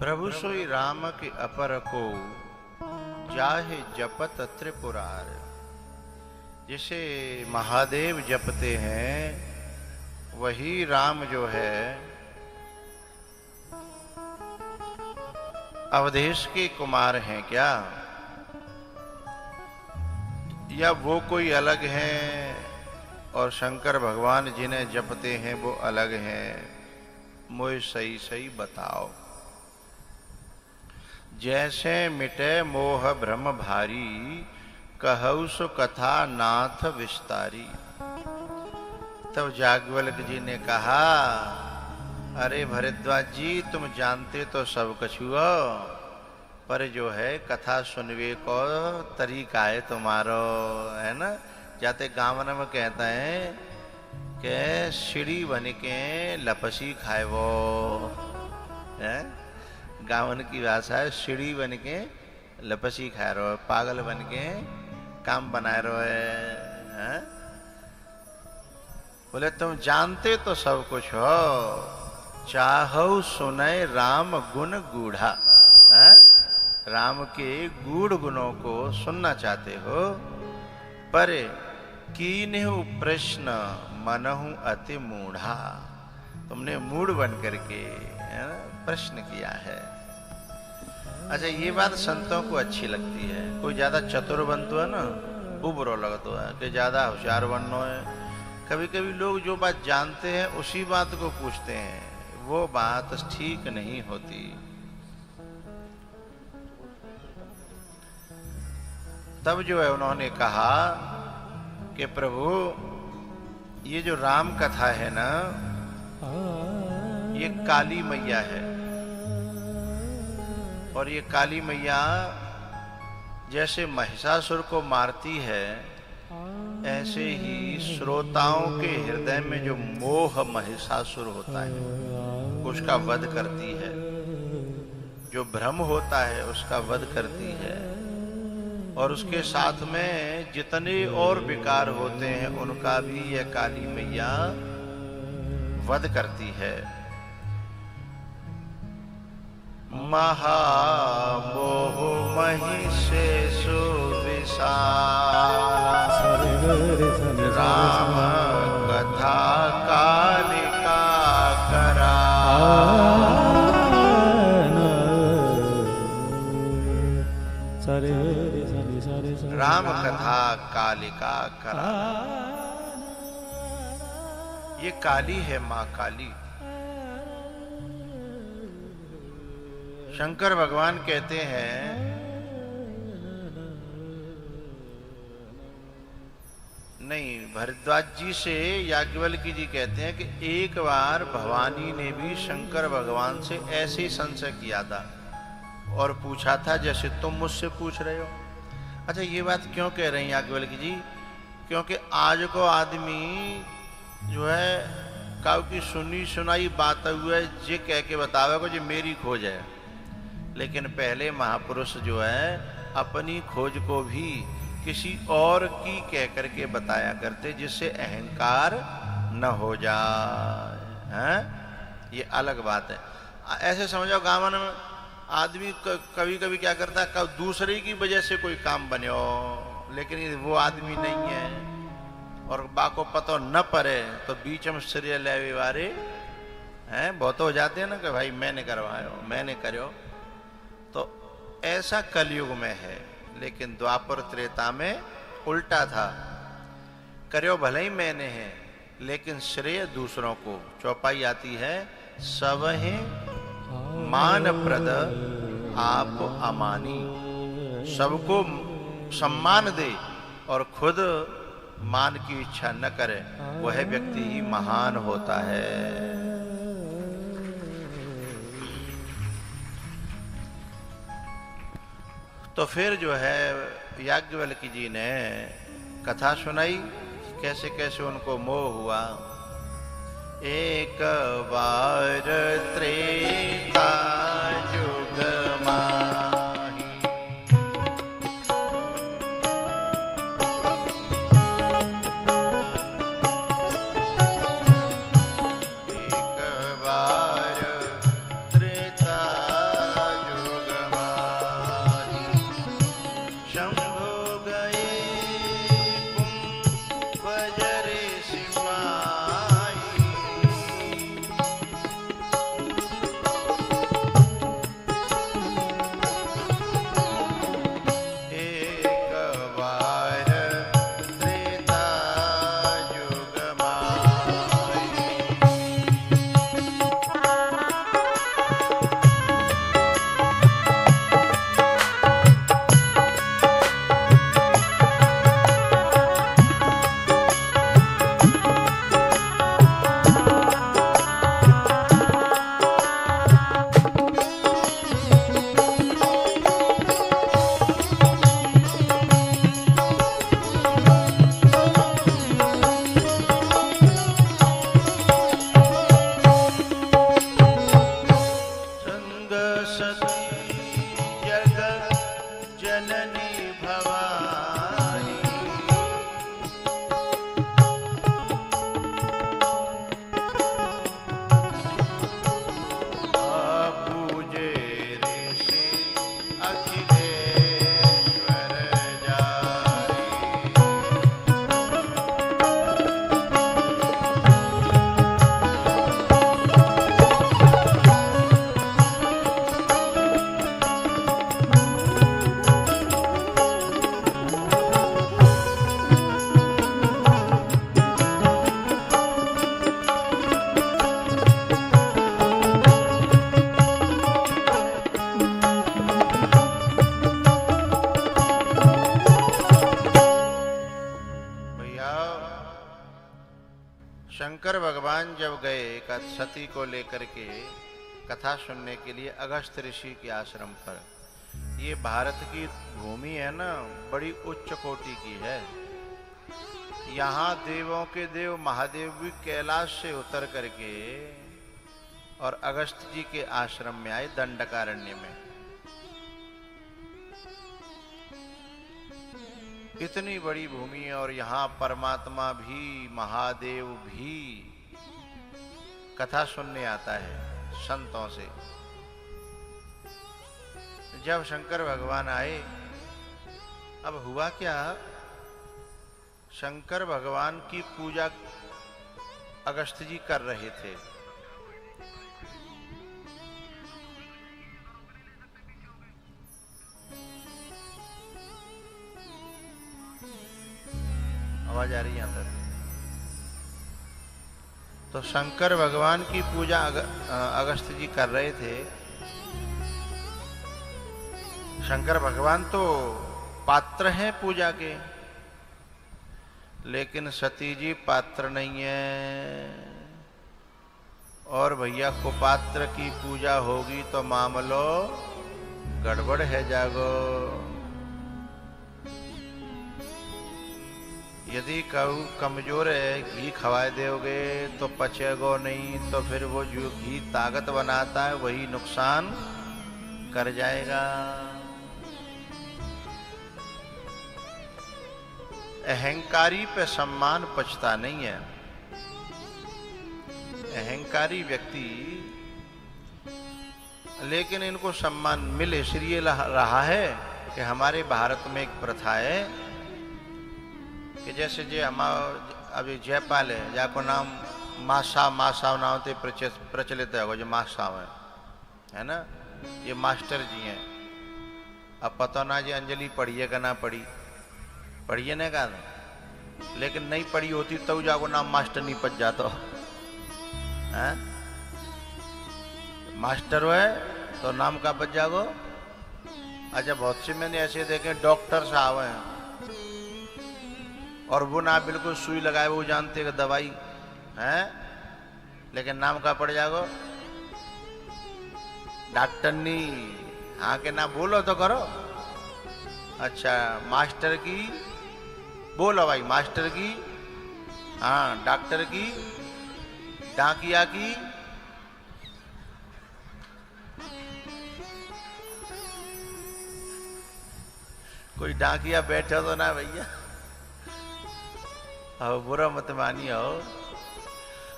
प्रभु सोई राम के अपर को जाहे जपत त्रिपुरार। जिसे महादेव जपते हैं वही राम जो है अवधेश के कुमार हैं क्या, या वो कोई अलग हैं और शंकर भगवान जिन्हें जपते हैं वो अलग हैं? मुझे सही सही बताओ। जैसे मिटे मोह भ्रम भारी, कहु सो कथा नाथ विस्तारी। तब याज्ञवल्क्य जी ने कहा, अरे भरद्वाज जी, तुम जानते तो सब कछु हो, पर जो है कथा सुनवे को तरीका है तुम्हारो, है ना। जाते गाँव में कहते हैं कि सीढ़ी बन के लपसी खाए वो है। गाँवन की भाषा है सीढ़ी बन के लपसी खाए रहो, पागल बन के काम बनाए रहो है। बोले तुम जानते तो सब कुछ हो, चाहो सुनय राम गुण गूढ़ा। राम के गूढ़ गुणों को सुनना चाहते हो, पर कीन्हु प्रश्न मनहु अति मूढ़ा। तुमने मूढ़ बन करके प्रश्न किया है। अच्छा, ये बात संतों को अच्छी लगती है। कोई ज्यादा चतुर बनतो है ना, वो बुरा लगता है कि ज्यादा होशियार बनना है। कभी कभी लोग जो बात जानते हैं उसी बात को पूछते हैं, वो बात ठीक नहीं होती। तब जो है उन्होंने कहा कि प्रभु, ये जो राम कथा है ना, ये काली मैया है। और ये काली मैया जैसे महिषासुर को मारती है, ऐसे ही श्रोताओं के हृदय में जो मोह महिषासुर होता है उसका वध करती है, जो भ्रम होता है उसका वध करती है, और उसके साथ में जितने और विकार होते हैं उनका भी यह काली मैया वध करती है। महामोह महिषे सुविशाल, राम कथा कालिका करा। राम कथा कालिका करा। ये काली है मां काली। शंकर भगवान कहते हैं, नहीं, भरद्वाज जी से याज्ञवल्क्य जी कहते हैं कि एक बार भवानी ने भी शंकर भगवान से ऐसे ही संशय किया था और पूछा था जैसे तुम मुझसे पूछ रहे हो। अच्छा, ये बात क्यों कह रहे हैं याज्ञवल्क्य जी? क्योंकि आज को आदमी जो है काउ की सुनी सुनाई बात हुए जे कह के बतावे को जो मेरी खोज है, लेकिन पहले महापुरुष जो है अपनी खोज को भी किसी और की कह करके बताया करते, जिससे अहंकार न हो जाए। हैं? ये अलग बात है। ऐसे समझो, गाँव में आदमी कभी कभी क्या करता है, दूसरे की वजह से कोई काम बने हो, लेकिन वो आदमी नहीं है और बाको पतो न पड़े तो बीच में श्रेय लेवे वाले हैं बहुत हो जाते हैं ना, कि भाई मैंने करवायो, मैंने करो। तो ऐसा कलयुग में है, लेकिन द्वापर त्रेता में उल्टा था। करो भले ही मैंने है, लेकिन श्रेय दूसरों को। चौपाई आती है, सब है मान प्रद आप अमानी। सबको सम्मान दे और खुद मान की इच्छा न करे, वह व्यक्ति ही महान होता है। तो फिर जो है याज्ञवल्क्य जी ने कथा सुनाई, कैसे कैसे उनको मोह हुआ। एक बार त्रेता युग माही, एक बार त्रेता सती जगत जननी भवानी। पूजे ऋषि अखिलेश्वर जारी। शंकर भगवान जब गए सती को लेकर के कथा सुनने के लिए अगस्त ऋषि के आश्रम पर, ये भारत की भूमि है ना, बड़ी उच्च कोटि की है। यहाँ देवों के देव महादेव भी कैलाश से उतर करके और अगस्त जी के आश्रम में आए दंडकारण्य में। इतनी बड़ी भूमि है और यहाँ परमात्मा भी महादेव भी कथा सुनने आता है संतों से। जब शंकर भगवान आए, अब हुआ क्या, शंकर भगवान की पूजा अगस्त जी कर रहे थे। आवाज आ रही है अंदर? तो शंकर भगवान की पूजा अगस्त जी कर रहे थे। शंकर भगवान तो पात्र हैं पूजा के, लेकिन सती जी पात्र नहीं है। और भैया कुपात्र की पूजा होगी तो मामलो गड़बड़ है जागो। यदि कऊ कमजोर है, घी खवा दोगे तो पचेगो नहीं, तो फिर वो जो घी ताकत बनाता है वही नुकसान कर जाएगा। अहंकारी पे सम्मान पचता नहीं है। अहंकारी व्यक्ति, लेकिन इनको सम्मान मिले इसलिए रहा है कि हमारे भारत में एक प्रथा है कि जैसे जे हमारा अभी जयपाल है, जाको नाम मासा नाम से प्रचलित है, जो मासाव है ना, ये मास्टर जी हैं। अब पता ना जी अंजलि पढ़ी है कि ना पढ़ी, पढ़िए ने कहा, लेकिन नहीं पढ़ी होती तो जाको नाम मास्टर नहीं पच जाता है। मास्टर है तो नाम का बच जागो। अच्छा, बहुत से मैंने ऐसे देखे डॉक्टर साहब हैं और वो ना बिल्कुल सुई लगाए, वो जानते कि दवाई है, लेकिन नाम का पड़ जागो डॉक्टर नहीं। हाँ के ना बोलो तो करो। अच्छा, मास्टर की बोलो भाई, मास्टर की, हाँ डॉक्टर की, डाकिया की, कोई डाकिया बैठे तो ना भैया, अब बुरा मत मानिए हो।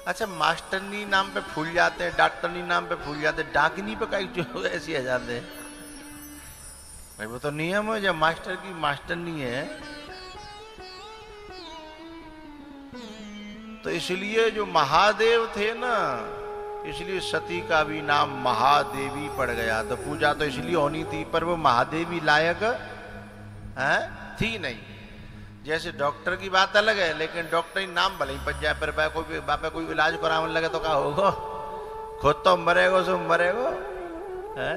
अच्छा, मास्टरनी नाम पे फूल जाते हैं, डॉक्टरनी नाम पे फूल जाते हैं, डाकिनी पे कई जो ऐसी आ जाते हैं भाई। वो तो नियम है, जब मास्टर की मास्टरनी है तो इसलिए जो महादेव थे ना, इसलिए सती का भी नाम महादेवी पड़ गया। तो पूजा तो इसलिए होनी थी, पर वो महादेवी लायक है थी नहीं। जैसे डॉक्टर की बात अलग है, लेकिन डॉक्टर ही नाम भले ही पच जाए, पर बापे कोई इलाज कराने लगे तो क्या होगा, खुद तो मरेगो सो मरेगो है।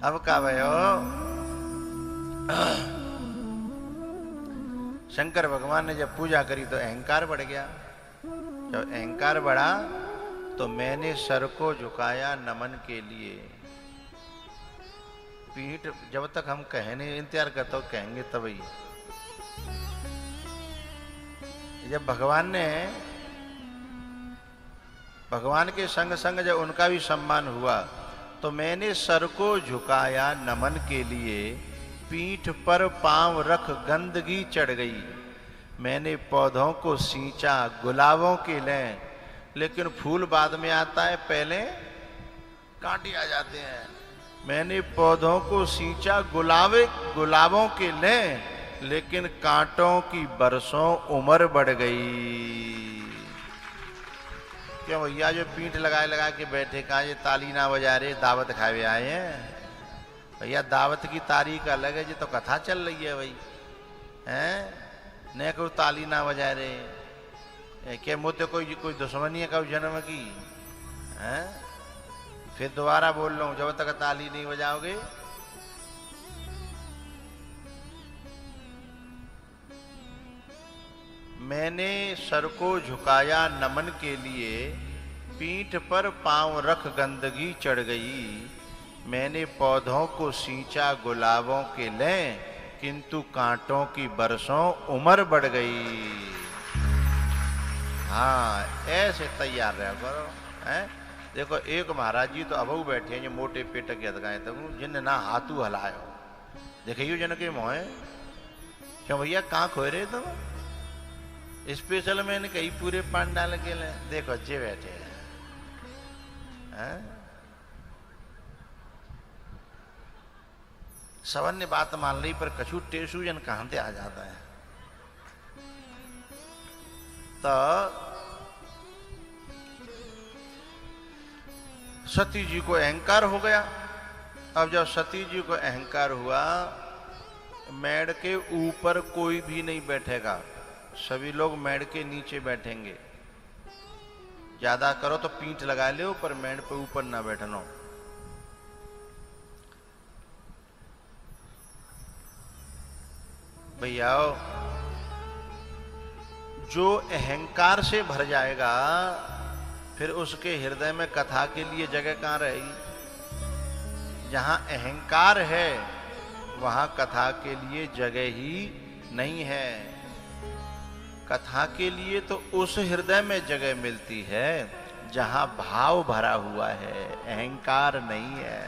अब क्या भयो, शंकर भगवान ने जब पूजा करी तो अहंकार बढ़ गया। जब अहंकार बढ़ा तो मैंने सर को झुकाया नमन के लिए। पीठ जब तक हम कहने इंतजार करते हो, कहेंगे तभी। जब भगवान भगवान के संग संग जब उनका भी सम्मान हुआ तो मैंने सर को झुकाया नमन के लिए, पीठ पर पांव रख गंदगी चढ़ गई। मैंने पौधों को सींचा गुलाबों के लें, लेकिन फूल बाद में आता है, पहले कांटे आ जाते हैं। मैंने पौधों को सींचा गुलाबों के लें, लेकिन कांटों की बरसों उम्र बढ़ गई। क्यों भैया जो पीठ लगा के बैठे, कहा ये ताली ना बजा रहे, दावत खावे आए हैं। भैया दावत की तारीख अलग है, जी तो कथा चल रही है भाई, हैं? न कोई ताली ना बजा रहे, क्या मुझे कोई दुश्मनी है कभी जन्म की? हैं? फिर दोबारा बोल रहा हूं, जब तक ताली नहीं बजाओगे मैंने सर को झुकाया नमन के लिए, पीठ पर पांव रख गंदगी चढ़ गई। मैंने पौधों को सींचा गुलाबों के लें, किंतु कांटों की बरसों उम्र बढ़ गई। हाँ, ऐसे तैयार रहा करो, हैं? देखो एक महाराज जी तो अबू बैठे हैं, जो मोटे पेट के अदगाए तक जिन ना हाथू हलायो, देखियो जन के मोह। क्यों भैया कहाँ खोए रहे तुम? स्पेशल मैंने कही पूरे पांडाल के लिए, देखो अच्छे बैठे हैं। सबन ने बात मान ली, पर कछु टेसू जन कहां से आ जाता है। तो सती जी को अहंकार हो गया। अब जब सती जी को अहंकार हुआ, मेड़ के ऊपर कोई भी नहीं बैठेगा, सभी लोग मेड़ के नीचे बैठेंगे। ज्यादा करो तो पीठ लगा लो, पर मेड़ पे ऊपर ना बैठना। भैया जो अहंकार से भर जाएगा, फिर उसके हृदय में कथा के लिए जगह कहां रहेगी? जहां अहंकार है वहां कथा के लिए जगह ही नहीं है। कथा के लिए तो उस हृदय में जगह मिलती है जहां भाव भरा हुआ है, अहंकार नहीं है।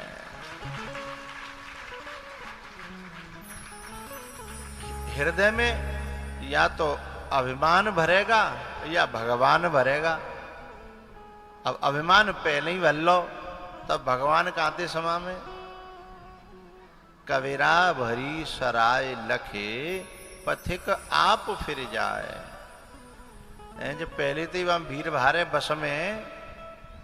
हृदय में या तो अभिमान भरेगा या भगवान भरेगा। अब अभिमान पहले ही भर लो, तब भगवान काते समा में। कबीरा भरी सराय लखे, पथिक आप फिर जाए। जब पहले तो हम भीड़ भारे बस में,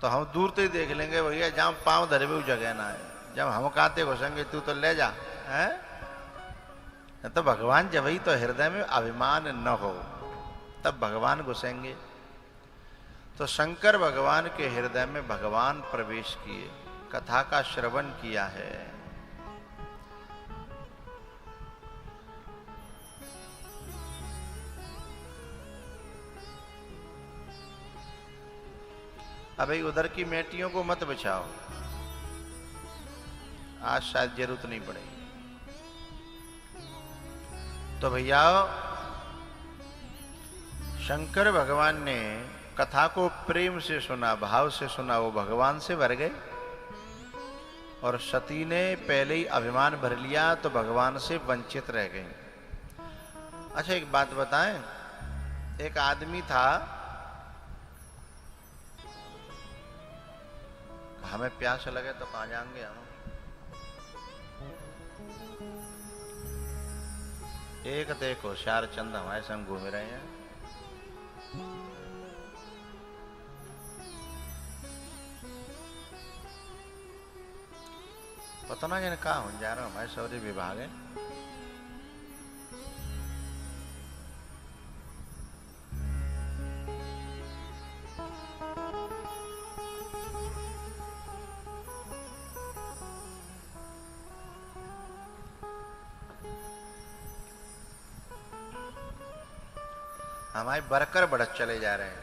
तो हम दूर से देख लेंगे भैया, जहां पांव धरे हुए जगह ना है। जब हम काते घुसेंगे तू तो ले जा, है? तो भगवान जब ही तो हृदय में अभिमान न हो, तब भगवान घुसेंगे। तो शंकर भगवान के हृदय में भगवान प्रवेश किए, कथा का श्रवण किया है। अबे उधर की मेटियों को मत बचाओ, आज शायद जरूरत नहीं पड़ेगी। तो भैया शंकर भगवान ने कथा को प्रेम से सुना, भाव से सुना, वो भगवान से भर गए। और सती ने पहले ही अभिमान भर लिया तो भगवान से वंचित रह गई। अच्छा एक बात बताएं, एक आदमी था, हमें प्यास लगे तो कहां जाएंगे हम? एक देखो चार चंद हमारे संग घूम रहे हैं। पता ना जाने कहा हो जा रहा, हमारे सौरी विभाग है। हमारे वर्कर बढ़त चले जा रहे हैं,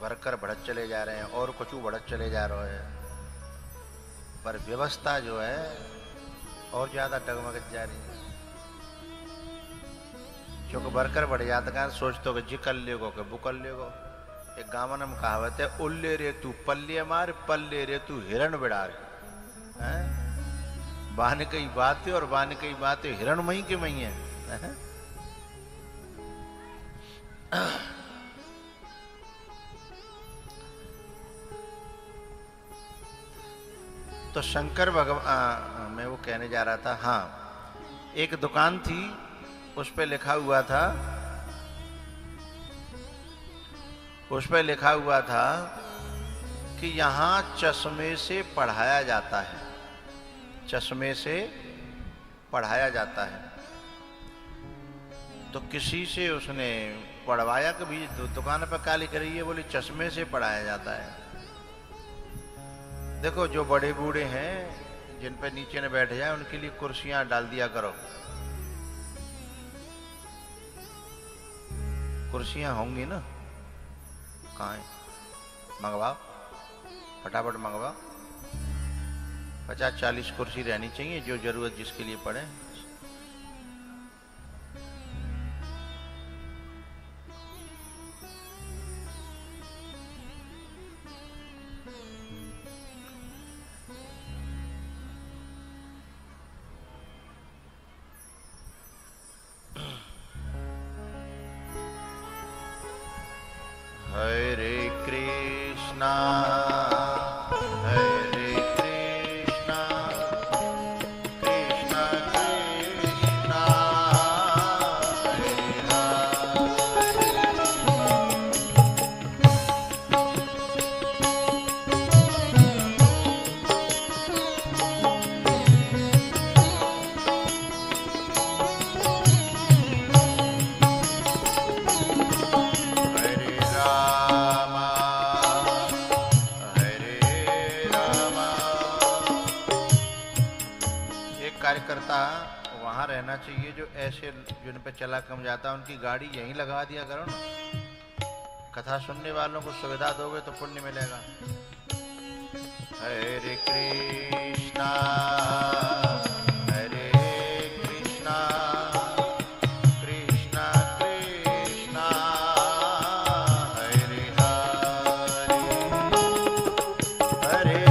वर्कर बढ़त चले जा रहे हैं, और कुछ बढ़त चले जा रहे हैं, पर व्यवस्था जो है और ज्यादा डगमगत जा रही है। क्योंकि वर्कर बढ़ जाता है, सोचते हो कि जी कर लेगो कि वो कर लेगो, एक गावन में कहावत है, उल्ले रे तू पल्ले मार, पल्ले रे तू हिरण बिड़ार। बान कई बातें और बान कई बातें हिरण मई के मई है। तो शंकर भगवान, मैं वो कहने जा रहा था, हाँ, एक दुकान थी, उस पे लिखा हुआ था कि यहाँ चश्मे से पढ़ाया जाता है, चश्मे से पढ़ाया जाता है। तो किसी से उसने पढ़वाया, कभी दुकान पर काली करी है, बोली चश्मे से पढ़ाया जाता है। देखो जो बड़े बूढ़े हैं जिन पे नीचे न बैठ जाए, उनके लिए कुर्सियां डाल दिया करो। कुर्सियां होंगी ना, कहाँ है? मंगवाओ, फटाफट मंगवाओ। 50-40 कुर्सी रहनी चाहिए, जो जरूरत जिसके लिए पड़े। हरे कृष्णा हरे कृष्णा कृष्णा कृष्णा हरे कार्यकर्ता वहां रहना चाहिए जो ऐसे जिन पे चला कम जाता है, उनकी गाड़ी यहीं लगा दिया करो ना। कथा सुनने वालों को सुविधा दोगे तो पुण्य मिलेगा। हरे कृष्णा हरे कृष्णा कृष्णा कृष्णा हरे हरे हरे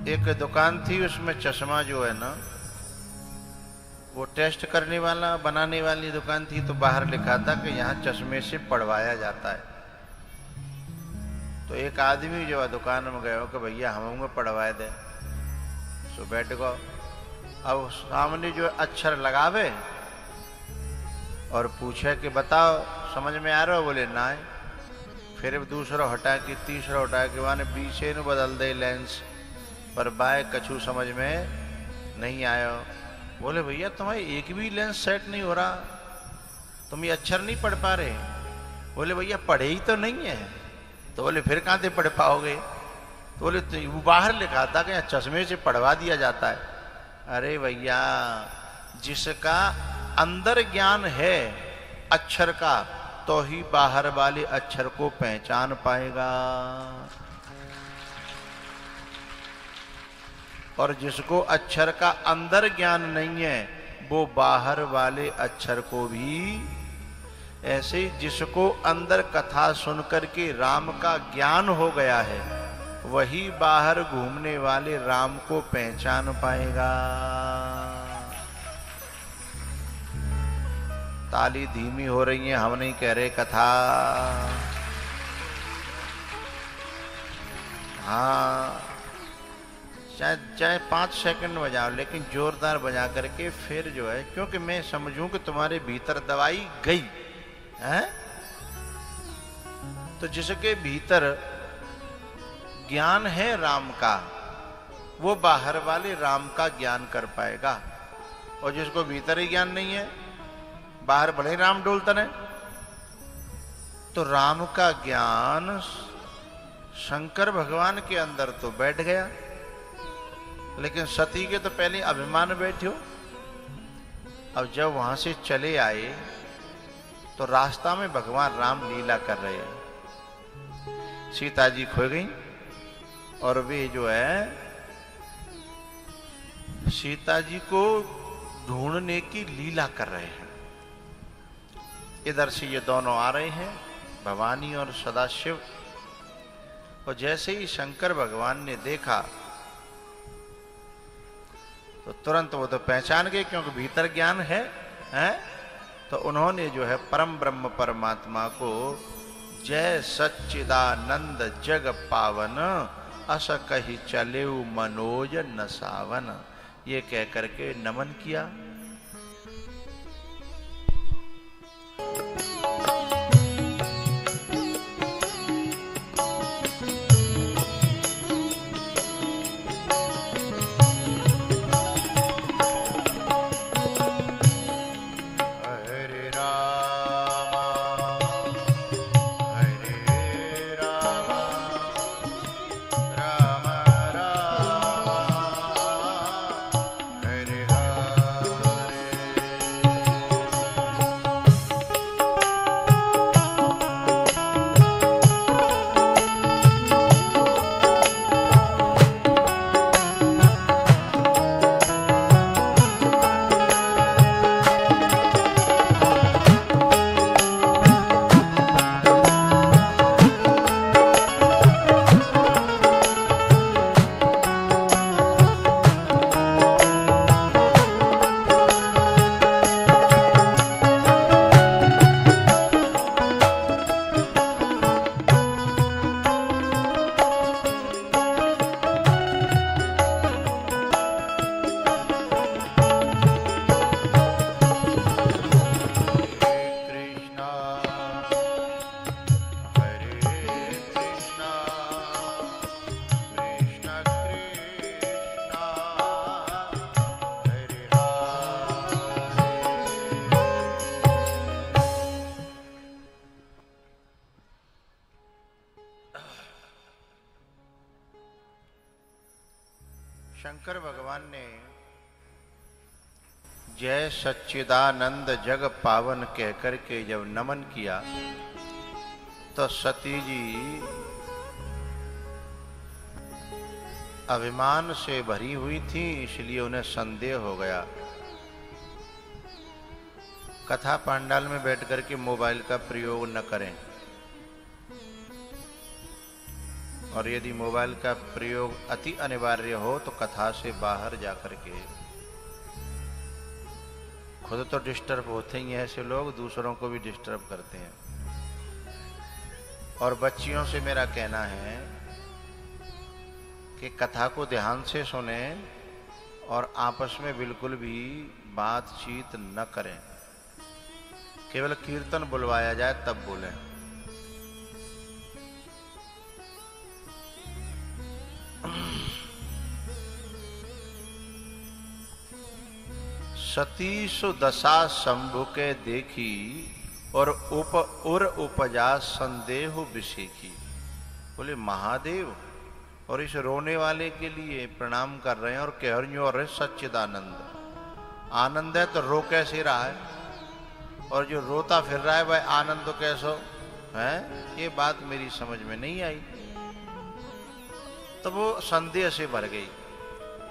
एक दुकान थी, उसमें चश्मा जो है ना, वो टेस्ट करने वाला बनाने वाली दुकान थी। तो बाहर लिखा था कि यहाँ चश्मे से पढ़वाया जाता है। तो एक आदमी जो है दुकान में गया कि भैया हमें पढ़वाए दे। तो बैठ गो, अब सामने जो अक्षर लगावे और पूछे कि बताओ समझ में आ रहा हो? बोले ना। फिर दूसरा हटा के तीसरा हटा के माने पीछे न बदल दे लेंस, पर बाय कछु समझ में नहीं आया। बोले भैया तुम्हारे एक भी लेंस सेट नहीं हो रहा, तुम ये अक्षर नहीं पढ़ पा रहे। बोले भैया पढ़े ही तो नहीं है। तो बोले फिर कहाँ से पढ़ पाओगे? तो बोले तो वो बाहर लिखा था कि चश्मे से पढ़वा दिया जाता है। अरे भैया जिसका अंदर ज्ञान है अक्षर का, तो ही बाहर वाले अक्षर को पहचान पाएगा। और जिसको अक्षर का अंदर ज्ञान नहीं है वो बाहर वाले अक्षर को भी, ऐसे ही जिसको अंदर कथा सुनकर के राम का ज्ञान हो गया है वही बाहर घूमने वाले राम को पहचान पाएगा। ताली धीमी हो रही है, हम नहीं कह रहे कथा। हाँ, चाहे 5 सेकंड बजाओ लेकिन जोरदार बजा करके फिर जो है, क्योंकि मैं समझूं कि तुम्हारे भीतर दवाई गई है। तो जिसके भीतर ज्ञान है राम का वो बाहर वाले राम का ज्ञान कर पाएगा। और जिसको भीतर ही ज्ञान नहीं है, बाहर भले ही राम डोलतन है, तो राम का ज्ञान शंकर भगवान के अंदर तो बैठ गया, लेकिन सती के तो पहले अभिमान बैठे हो। अब जब वहां से चले आए तो रास्ता में भगवान राम लीला कर रहे हैं। सीता जी खो गई और वे जो है सीता जी को ढूंढने की लीला कर रहे हैं। इधर से ये दोनों आ रहे हैं, भवानी और सदाशिव। और जैसे ही शंकर भगवान ने देखा तो तुरंत वो तो पहचान गए, क्योंकि भीतर ज्ञान है, तो उन्होंने जो है परम ब्रह्म परमात्मा को जय सच्चिदानंद जग पावन अस कही चले मनोज नसावन, ये कह करके नमन किया। शंकर भगवान ने जय सच्चिदानंद जग पावन कहकर के जब नमन किया तो सती जी अभिमान से भरी हुई थी, इसलिए उन्हें संदेह हो गया। कथा पंडाल में बैठकर के मोबाइल का प्रयोग न करें, और यदि मोबाइल का प्रयोग अति अनिवार्य हो तो कथा से बाहर जाकर के। खुद तो डिस्टर्ब होते ही हैं ऐसे लोग, दूसरों को भी डिस्टर्ब करते हैं। और बच्चियों से मेरा कहना है कि कथा को ध्यान से सुने और आपस में बिल्कुल भी बातचीत न करें। केवल कीर्तन बुलवाया जाए तब बोलें। सती सुदशा शंभु के देखी और उपजा संदेह विषेखी। बोले महादेव, और इस रोने वाले के लिए प्रणाम कर रहे हैं और कह रही और सच्चिदानंद। आनंद है तो रो कैसे रहा है? और जो रोता फिर रहा है वह आनंद कैसो है? ये बात मेरी समझ में नहीं आई। तो वो संदेह से भर गई।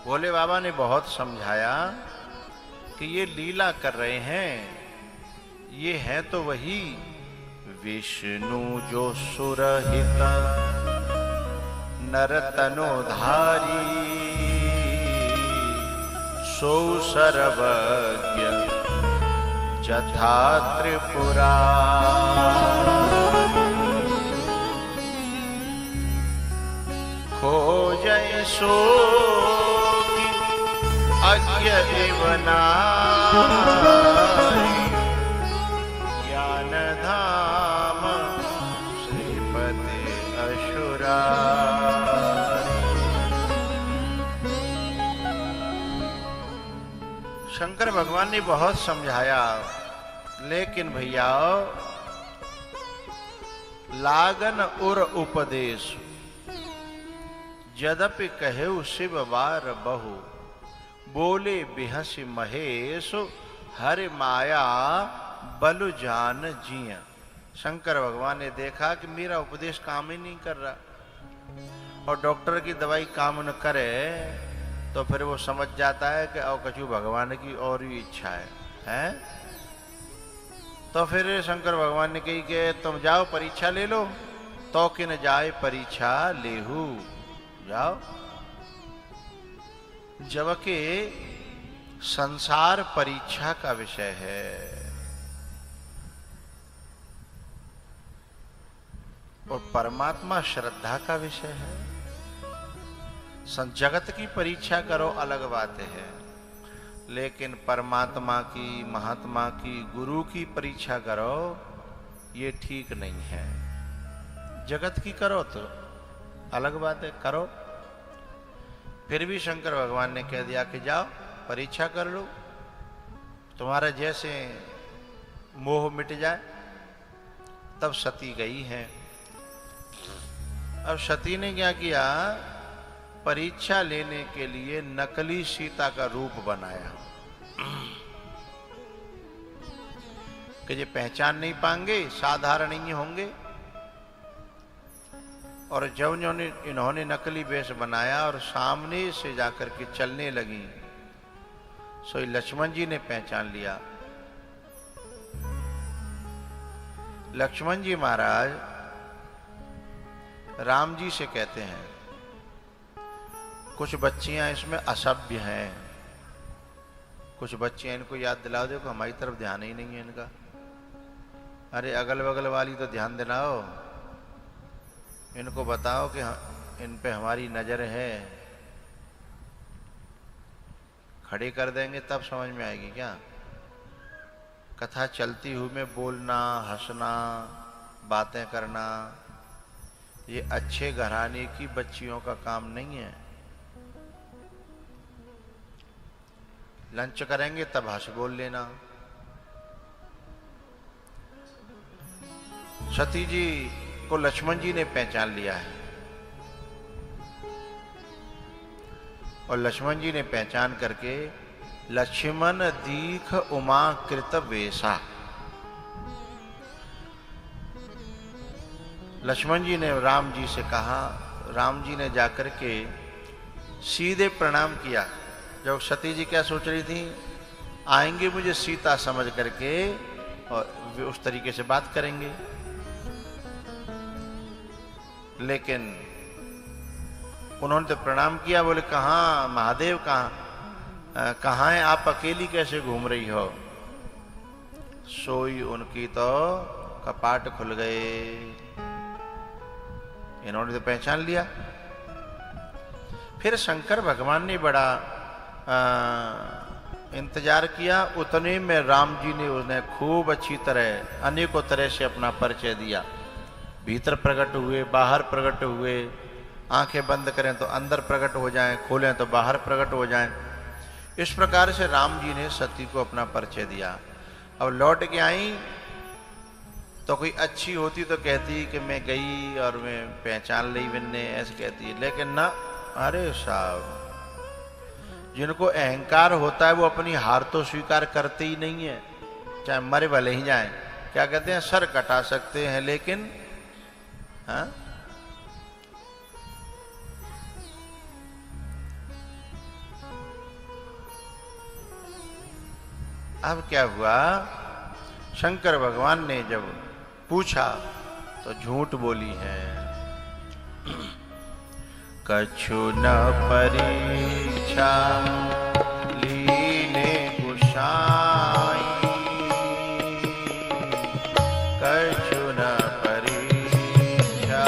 भोले बाबा ने बहुत समझाया कि ये लीला कर रहे हैं, ये है तो वही विष्णु जो सुरहित नरतनोधारी, सो सर्वज्ञ जथा त्रिपुरा। खोजय सोगी अज्ञ नारी, ज्ञान धाम श्रीपति असुरा। शंकर भगवान ने बहुत समझाया, लेकिन भैया लागन उर उपदेश, यद्यपि कहे शिव बार बहु, बोले बिहसि महेश, हरि माया बलु जान जिया। शंकर भगवान ने देखा कि मेरा उपदेश काम ही नहीं कर रहा, और डॉक्टर की दवाई काम न करे तो फिर वो समझ जाता है कि और कछु भगवान की और भी इच्छा है? तो फिर शंकर भगवान ने कही कि तुम जाओ परीक्षा ले लो, तो कि न जाए परीक्षा लेहू, जाओ। जबकि संसार परीक्षा का विषय है, और परमात्मा श्रद्धा का विषय है। जगत की परीक्षा करो अलग बात है, लेकिन परमात्मा की, महात्मा की, गुरु की परीक्षा करो ये ठीक नहीं है। जगत की करो तो अलग बात है, करो। फिर भी शंकर भगवान ने कह दिया कि जाओ परीक्षा कर लो, तुम्हारे जैसे मोह मिट जाए। तब सती गई है। अब सती ने क्या किया, परीक्षा लेने के लिए नकली सीता का रूप बनाया कि ये पहचान नहीं पाएंगे, साधारण ही होंगे। और जब इन्होंने नकली वेश बनाया और सामने से जाकर के चलने लगी, सो लक्ष्मण जी ने पहचान लिया। लक्ष्मण जी महाराज राम जी से कहते हैं, कुछ बच्चियां इसमें असभ्य हैं, कुछ बच्चियां इनको याद दिलाओ, देखो हमारी तरफ ध्यान ही नहीं है इनका। अरे अगल बगल वाली तो ध्यान दिलाओ, इनको बताओ कि इन पे हमारी नजर है। खड़े कर देंगे तब समझ में आएगी क्या? कथा चलती हुई में बोलना, हंसना, बातें करना, ये अच्छे घराने की बच्चियों का काम नहीं है। लंच करेंगे तब हंस बोल लेना। सती जी को लक्ष्मण जी ने पहचान लिया है, और लक्ष्मण जी ने पहचान करके लक्ष्मण दीख उमा कृत वेशा, लक्ष्मण जी ने राम जी से कहा। राम जी ने जाकर के सीधे प्रणाम किया। जब सती जी क्या सोच रही थी, आएंगे मुझे सीता समझ करके और वे उस तरीके से बात करेंगे, लेकिन उन्होंने तो प्रणाम किया। बोले कहाँ महादेव, कहाँ हैं आप, अकेली कैसे घूम रही हो? सोई उनकी तो कपाट खुल गए। इन्होंने तो पहचान लिया। फिर शंकर भगवान ने बड़ा इंतजार किया। उतने में राम जी ने उन्हें खूब अच्छी तरह अनेकों तरह से अपना परिचय दिया। भीतर प्रकट हुए, बाहर प्रकट हुए, आंखें बंद करें तो अंदर प्रकट हो जाएं, खोलें तो बाहर प्रकट हो जाएं। इस प्रकार से राम जी ने सती को अपना परिचय दिया। अब लौट के आई तो कोई अच्छी होती तो कहती कि मैं गई और मैं पहचान ली मैंने, ऐसे कहती है। लेकिन ना, अरे साहब, जिनको अहंकार होता है वो अपनी हार तो स्वीकार करते ही नहीं है। चाहे मरे भले ही जाएं, क्या कहते हैं, सर कटा सकते हैं लेकिन हाँ अब क्या हुआ, शंकर भगवान ने जब पूछा तो झूठ बोली है। कछु न परीक्षा लीने गुसाई, कछु न परीक्षा।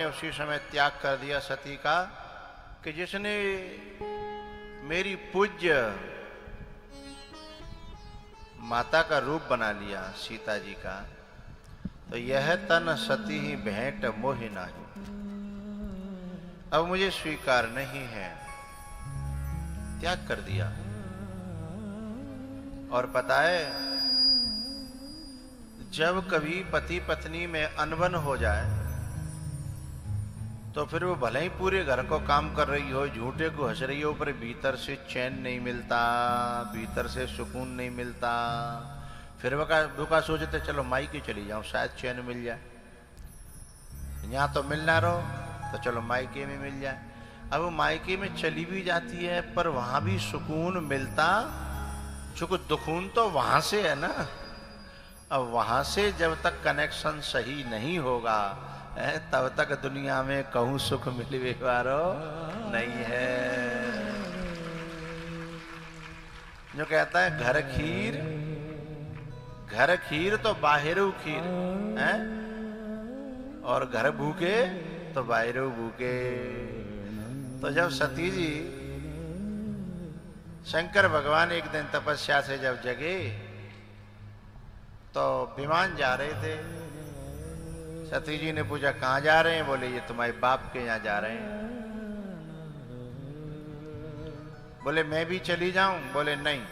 उसी समय त्याग कर दिया सती का कि जिसने मेरी पूज्य माता का रूप बना लिया सीता जी का, तो यह तन सती ही भेंट मोहि नाही, अब मुझे स्वीकार नहीं है। त्याग कर दिया। और पता है, जब कभी पति पत्नी में अनबन हो जाए तो फिर वो भले ही पूरे घर को काम कर रही हो, झूठे को हंस रही हो, पर भीतर से चैन नहीं मिलता, भीतर से सुकून नहीं मिलता। फिर वो का सोचते चलो मायके चली जाऊं, शायद चैन मिल जाए, यहाँ तो मिल ना रहो तो चलो मायके में मिल जाए। अब वो मायके में चली भी जाती है पर वहां भी सुकून मिलता, चूंकि दुखून तो वहां से है ना। अब वहां से जब तक कनेक्शन सही नहीं होगा तब तक दुनिया में कहूं सुख मिलवे वारो नहीं है। जो कहता है घर खीर तो बाहरों खीर है, और घर भूखे तो बाहरों भूखे। तो जब सती जी शंकर भगवान एक दिन तपस्या से जब जगे तो विमान जा रहे थे। सती जी ने पूछा कहाँ जा रहे हैं? बोले ये तुम्हारे बाप के यहाँ जा रहे हैं। बोले मैं भी चली जाऊं? बोले नहीं।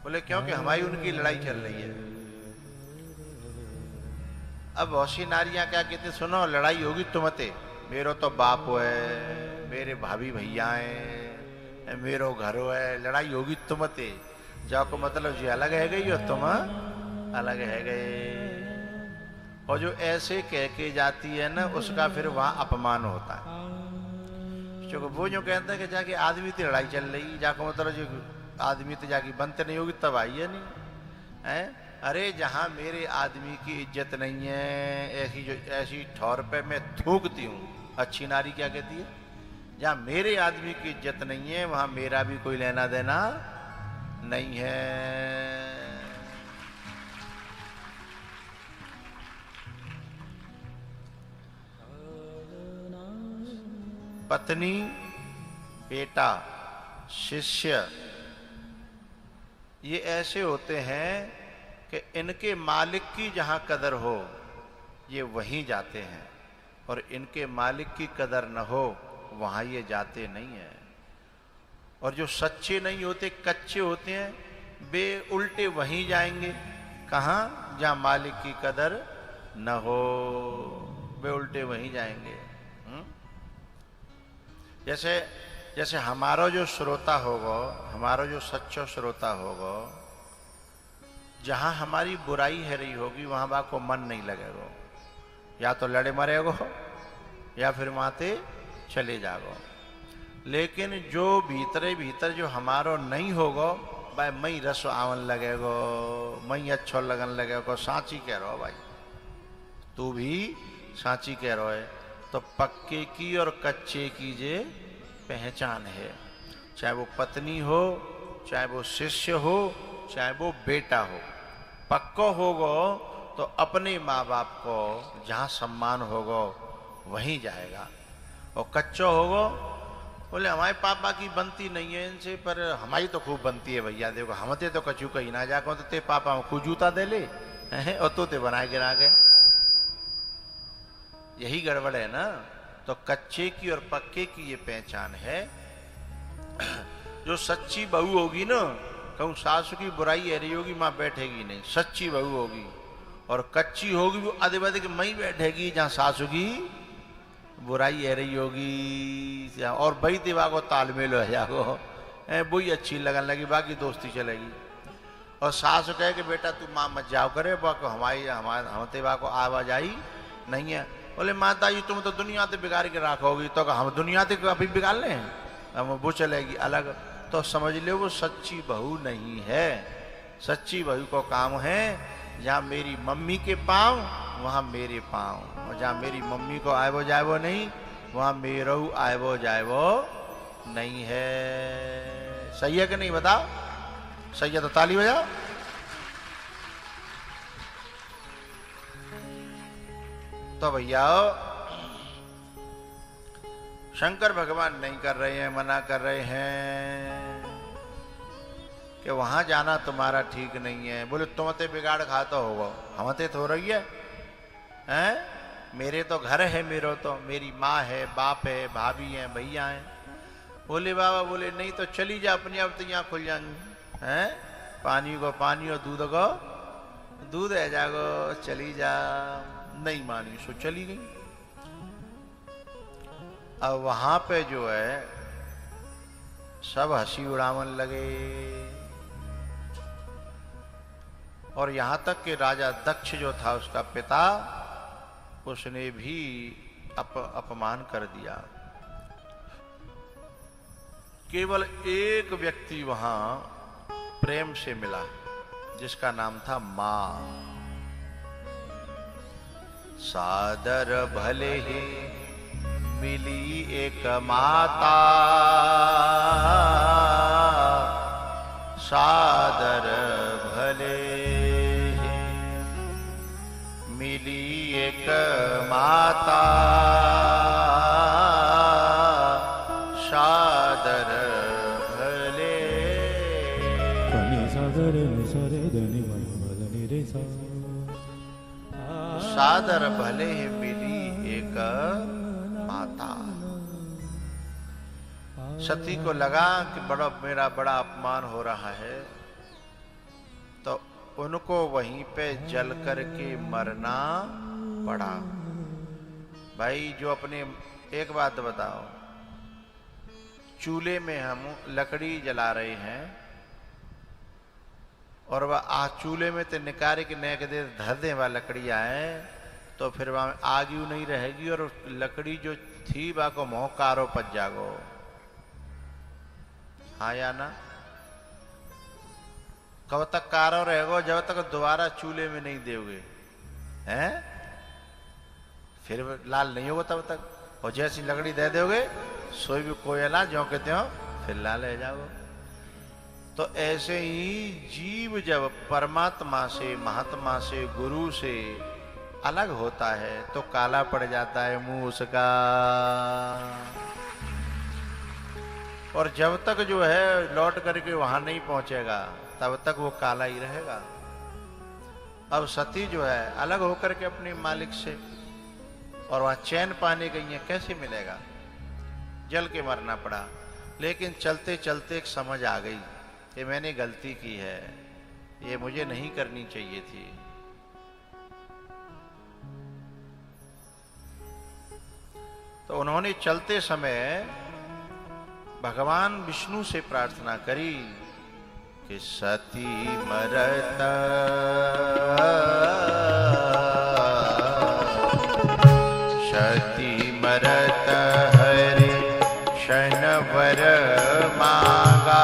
बोले क्योंकि हमारी उनकी लड़ाई चल रही है। अब बहुत सी नारियां क्या कहते, सुनो लड़ाई होगी तुमते, मेरो तो बाप है, मेरे भाभी भैया है, मेरो घरो है, लड़ाई होगी तुमते, जाको मतलब जी अलग है गई और तुम अलग है गए। और जो ऐसे कह के जाती है ना, उसका फिर वहां अपमान होता है। क्योंकि वो जो कहता है कि जाके आदमी तो लड़ाई चल रही, जाको मतलब जो आदमी तो जाके बनते नहीं होगी तब आई है नहीं है। अरे जहां मेरे आदमी की इज्जत नहीं है, ऐसी ठौर पे मैं थूकती हूँ। अच्छी नारी क्या कहती है, जहां मेरे आदमी की इज्जत नहीं है वहां मेरा भी कोई लेना देना नहीं है। पत्नी, बेटा, शिष्य, ये ऐसे होते हैं कि इनके मालिक की जहां कदर हो ये वहीं जाते हैं, और इनके मालिक की कदर न हो वहां ये जाते नहीं हैं। और जो सच्चे नहीं होते, कच्चे होते हैं, वे उल्टे वहीं जाएंगे। कहाँ? जहां मालिक की कदर न हो, वे उल्टे वहीं जाएंगे। जैसे हमारा जो श्रोता होगा, हमारा जो सच्चा श्रोता होगा, जहां हमारी बुराई है रही होगी वहां बा को मन नहीं लगेगा, या तो लड़े मरेगो या फिर माते चले जागो। लेकिन जो भीतरे भीतर जो हमारो नहीं होगा, भाई मई रस आवन लगेगो, मई अच्छो लगन लगेगो। सांची कह रहा हो भाई, तू भी सांची कह रहा है। तो पक्के की और कच्चे की जे पहचान है, चाहे वो पत्नी हो, चाहे वो शिष्य हो, चाहे वो बेटा हो। पक्को होगो तो अपने माँ बाप को जहाँ सम्मान होगो वहीं जाएगा, और कच्चो होगो बोले हमारे पापा की बनती नहीं है इनसे, पर हमारी तो खूब बनती है भैया, देखो हमते तो कचू कहीं ना जाको, तो ते पापा में खूब जूता दे ले और तो ते बनाए गिरा गए। यही गड़बड़ है ना। तो कच्चे की और पक्के की ये पहचान है। जो सच्ची बहू होगी ना, कहूँ सासू की बुराई है रही होगी, माँ बैठेगी नहीं, सच्ची बहू होगी। और कच्ची होगी वो आधे बदे की मई बैठेगी जहाँ सासू की बुराई है रही होगी, और बही देवा को तालमेल हो जाओ, वही अच्छी लगन लगी, बाकी दोस्ती चलेगी। और सासू कहे कि बेटा तू माँ मत जाओ करे, हमारी हम तेवा को आवाज आई नहीं है। बोले माता जी तुम तो दुनिया से बिगाड़ के रखोगी, तो हम दुनिया से अभी बिगाड़ लें, हम वो चलेगी अलग। तो समझ लो वो सच्ची बहू नहीं है। सच्ची बहू को काम है जहाँ मेरी मम्मी के पाँव वहाँ मेरे पाँव, और जहाँ मेरी मम्मी को आए वो जाए वो नहीं, वहाँ मेरा आए वो जाए वो नहीं है। सही है कि नहीं बताओ? सही है तो ताली बजाओ। तो भैया शंकर भगवान नहीं कर रहे हैं, मना कर रहे हैं कि वहां जाना तुम्हारा ठीक नहीं है। बोले तुम ते बिगाड़ खाता होगा, हमते तो रही है हैं? मेरे तो घर है, मेरो तो मेरी माँ है, बाप है, भाभी है, भैया है। बोले बाबा, बोले नहीं तो चली जा, अपनी आप तो यहाँ खुल जाएंगे हैं, पानी को पानी और दूध को दूध है जागो, चली जा। नहीं मानी सो चली गई। अब वहां पे जो है सब हंसी उड़ावन लगे, और यहां तक कि राजा दक्ष जो था उसका पिता, उसने भी अपमान कर दिया। केवल एक व्यक्ति वहां प्रेम से मिला जिसका नाम था मां। सादर भले ही मिली एक माता, सादर भले ही मिली एक माता, सादर भले। सादर भले ही मिली एक माता। सती को लगा कि मेरा बड़ा अपमान हो रहा है, तो उनको वहीं पे जल करके मरना पड़ा। भाई जो अपने, एक बात बताओ, चूल्हे में हम लकड़ी जला रहे हैं और वह आज चूल्हे में तो निकारे के नए के दे धर दे वह लकड़ी आए तो फिर वहां आग यूं नहीं रहेगी और लकड़ी जो थी वह को मोह कारो पच जागो। हाँ या ना? कब तक कारो रहेगो? जब तक दोबारा चूल्हे में नहीं दोगे, हैं? फिर लाल नहीं होगा तब तक। और जैसी लकड़ी दे दोगे सोई भी कोयला जो कहते हो फिर लाल रह जाओ। तो ऐसे ही जीव जब परमात्मा से, महात्मा से, गुरु से अलग होता है तो काला पड़ जाता है मुंह उसका। और जब तक जो है लौट करके वहां नहीं पहुंचेगा तब तक वो काला ही रहेगा। अब सती जो है अलग होकर के अपने मालिक से, और वहां चैन पाने गई है, कैसे मिलेगा? जल के मरना पड़ा। लेकिन चलते चलते एक समझ आ गई कि मैंने गलती की है, ये मुझे नहीं करनी चाहिए थी। तो उन्होंने चलते समय भगवान विष्णु से प्रार्थना करी कि सती मरत सती मरत हरे शनवर मांगा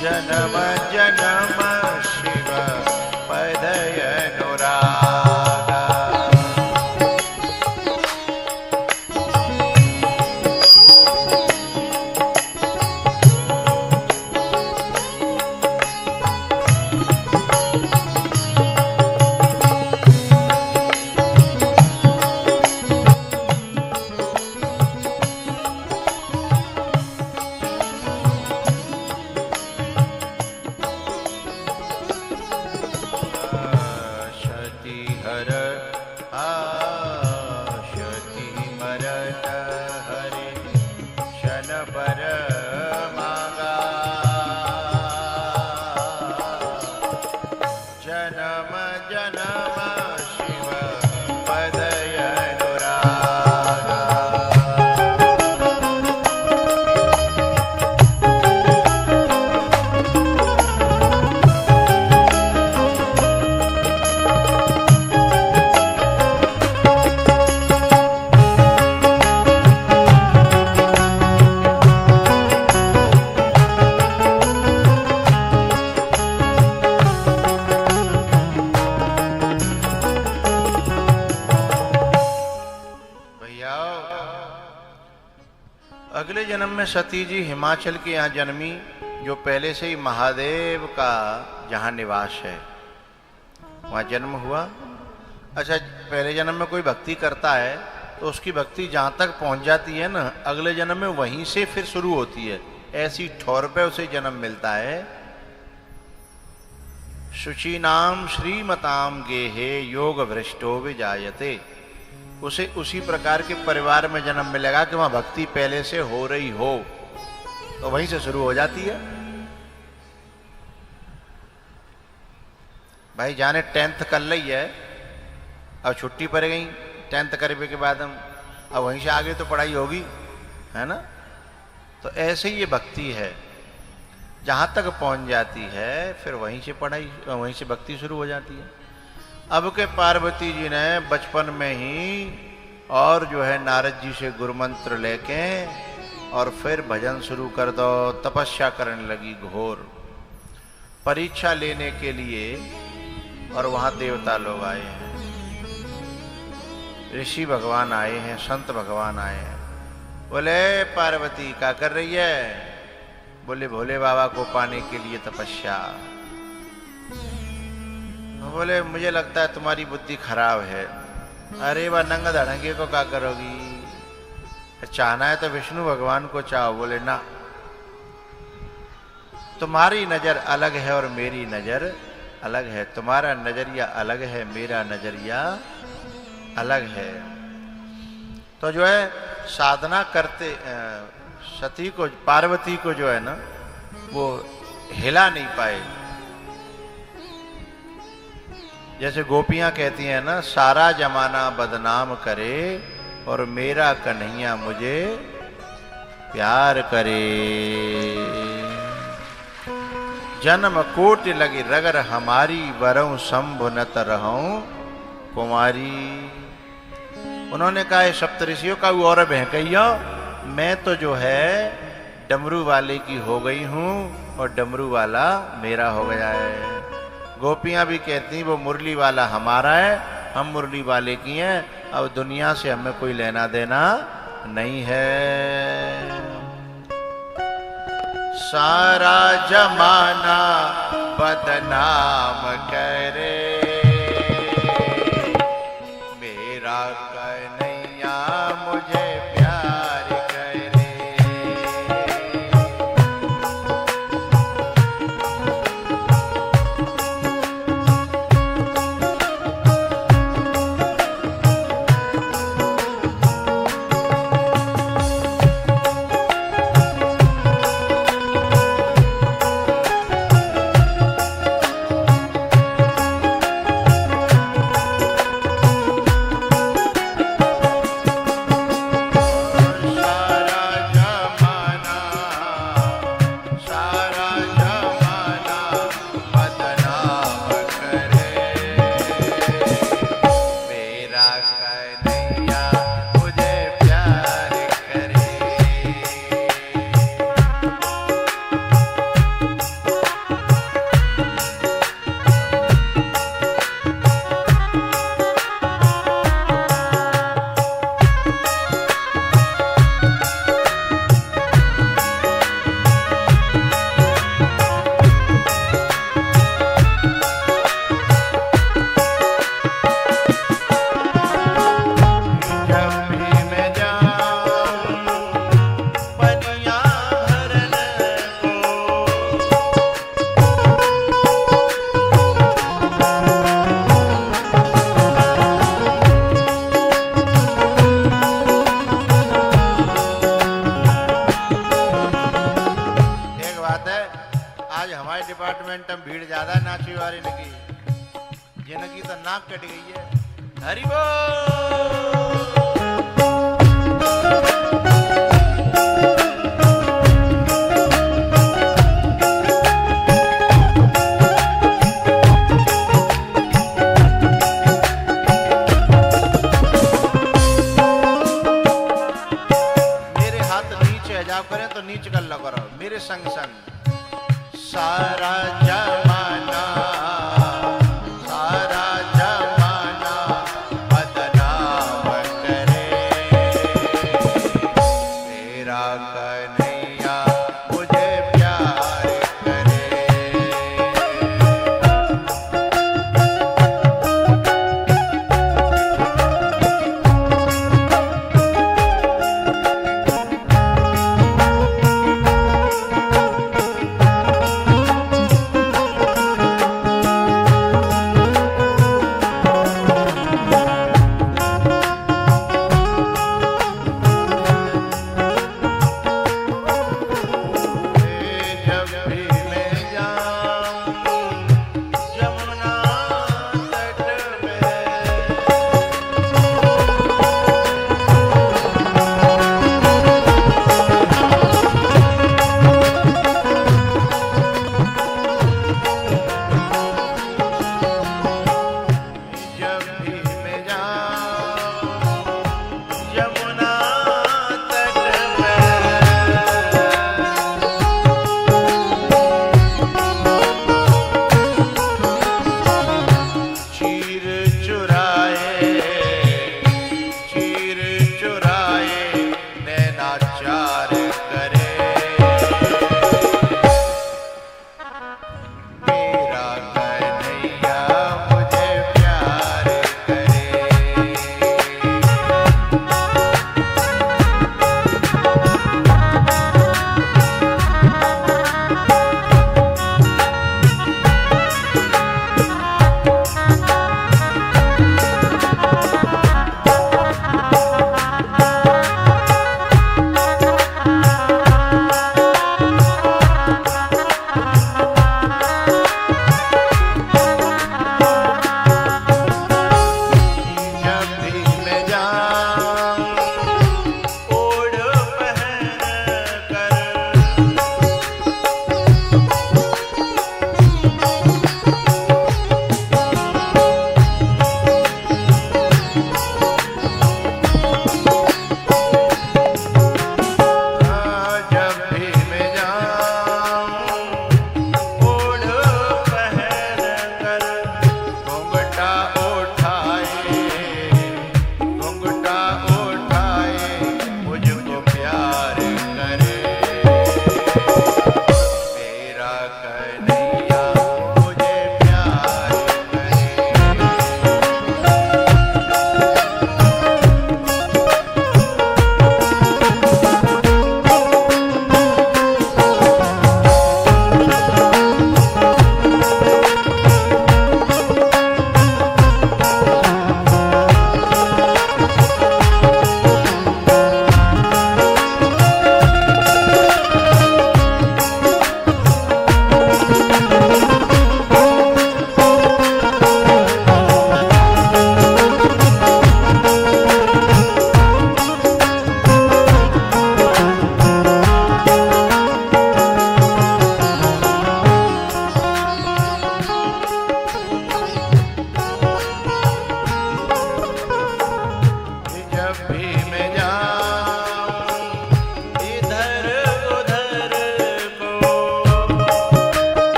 जन्म जन्म शिव पदय अनुरागा। अगले जन्म में सती जी हिमाचल के यहाँ जन्मी, जो पहले से ही महादेव का जहाँ निवास है वहाँ जन्म हुआ। अच्छा, पहले जन्म में कोई भक्ति करता है तो उसकी भक्ति जहाँ तक पहुँच जाती है ना, अगले जन्म में वहीं से फिर शुरू होती है। ऐसी ठौर पे उसे जन्म मिलता है। शुचीनाम श्रीमताम गेहे योग भ्रष्टो विजायते। उसे उसी प्रकार के परिवार में जन्म मिलेगा कि वहां भक्ति पहले से हो रही हो, तो वहीं से शुरू हो जाती है। भाई जाने 10th कर ली है, अब छुट्टी पड़ गई, 10th करने के बाद हम अब वहीं से आगे तो पढ़ाई होगी, है ना? तो ऐसे ही ये भक्ति है, जहां तक पहुंच जाती है फिर वहीं से पढ़ाई, वहीं से भक्ति शुरू हो जाती है। अब के पार्वती जी ने बचपन में ही और जो है नारद जी से गुरुमंत्र लेके और फिर भजन शुरू कर दो, तपस्या करने लगी घोर, परीक्षा लेने के लिए। और वहां देवता लोग आए हैं, ऋषि भगवान आए हैं, संत भगवान आए हैं। बोले पार्वती क्या कर रही है? बोले भोले बाबा को पाने के लिए तपस्या। बोले मुझे लगता है तुम्हारी बुद्धि खराब है। अरे वह नंगा धड़ंगे को क्या करोगी? चाहना है तो विष्णु भगवान को चाहो। बोले ना, तुम्हारी नजर अलग है और मेरी नजर अलग है। तुम्हारा नजरिया अलग है, मेरा नजरिया अलग है। तो जो है साधना करते सती को, पार्वती को जो है ना वो हिला नहीं पाए। जैसे गोपियां कहती हैं ना, सारा जमाना बदनाम करे और मेरा कन्हैया मुझे प्यार करे। जन्म कोटि लगी रगर हमारी, वरऊ शंभु न तरहूं कुमारी। उन्होंने कहा है सप्तऋषियों का और बहकैया, मैं तो जो है डमरू वाले की हो गई हूं और डमरू वाला मेरा हो गया है। गोपियां भी कहती वो मुरली वाला हमारा है, हम मुरली वाले की हैं, अब दुनिया से हमें कोई लेना देना नहीं है। सारा जमाना बदनाम करे, मेरा कन्हैया मुझे प्यार करे। डिपार्टमेंट में भीड़ ज्यादा नाची वाली लगी, जिनकी तो नाक कट गई है। हरि बोल। मेरे हाथ नीचे हजाब करें तो नीचे कर लो, करो मेरे संग संग। सारा जमाना बदनाम करे, मेरा कन्हैया मुझे प्यार करे।